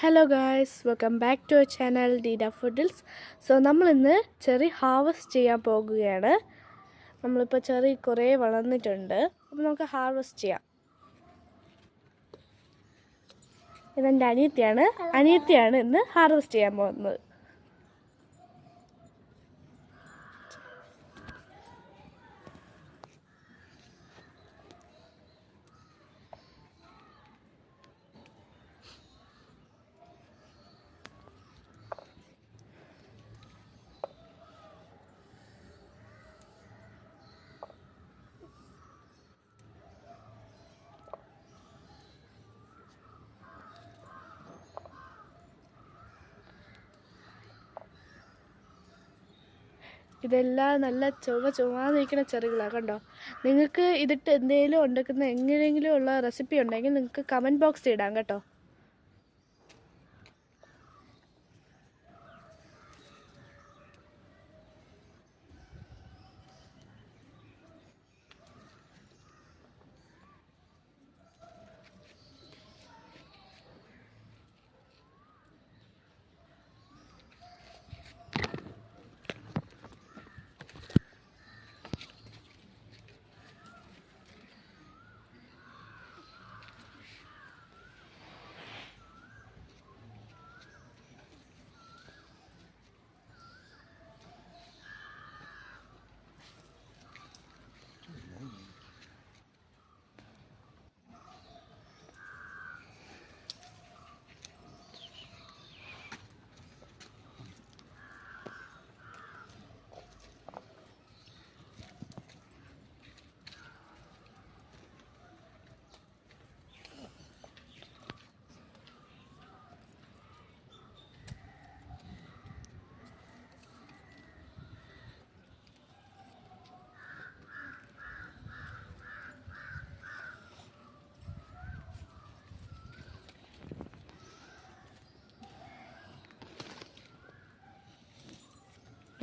Hello guys, welcome back to our channel Dida Foodles. So നമ്മൾ ഇന്ന് cherry harvest ചെയ്യാൻ പോകുകയാണ്. നമ്മളിപ്പോൾ ചെറി കുറേ വളർന്നിട്ടുണ്ട്. അപ്പോൾ നമുക്ക് ഹാർവെസ്റ്റ് ചെയ്യാം. ഇതെൻ്റെ അനിയത്തിയാണ് ഇന്ന് ഹാർവെസ്റ്റ് ചെയ്യാൻ പോകുന്നത്. ഇതെല്ലാം നല്ല ചുവന്നിരിക്കുന്ന ചെറികളാണ് കണ്ടോ. നിങ്ങൾക്ക് ഇതിട്ട് എന്തെങ്കിലും ഉണ്ടാക്കുന്ന എങ്ങനെയെങ്കിലും ഉള്ള റെസിപ്പി ഉണ്ടെങ്കിൽ നിങ്ങൾക്ക് കമൻറ്റ് ബോക്സിൽ ഇടാം കേട്ടോ.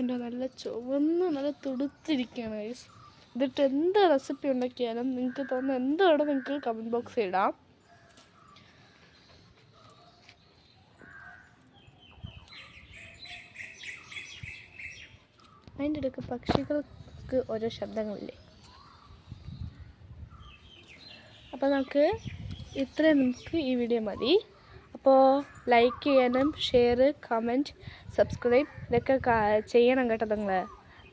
എൻ്റെ നല്ല ചുവന്ന് നല്ല തുടുത്തിരിക്കുകയാണ് ഗൈസ്. ഇതിട്ട് എന്ത് റെസിപ്പി ഉണ്ടാക്കിയാലും നിങ്ങൾക്ക് തോന്നുന്ന എന്താണ് നിങ്ങൾക്ക് കമൻറ്റ് ബോക്സിൽ ഇടാം. അതിൻ്റെ ഇടയ്ക്ക് പക്ഷികൾക്ക് ഓരോ ശബ്ദങ്ങളില്ലേ. അപ്പോൾ നമുക്ക് ഈ വീഡിയോ മതി. അപ്പോൾ ലൈക്ക് ചെയ്യാനും ഷെയർ, കമൻറ്റ്, സബ്സ്ക്രൈബ് ഇതൊക്കെ ചെയ്യണം കേട്ടോ.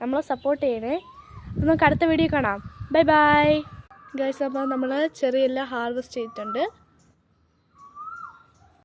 നമ്മളെ സപ്പോർട്ട് ചെയ്യണേ. അപ്പോൾ നമുക്ക് അടുത്ത വീഡിയോ കാണാം. Bye bye guys. അപ്പോൾ നമ്മൾ ചെറിയെല്ലാം ഹാർവെസ്റ്റ് ചെയ്തിട്ടുണ്ട്.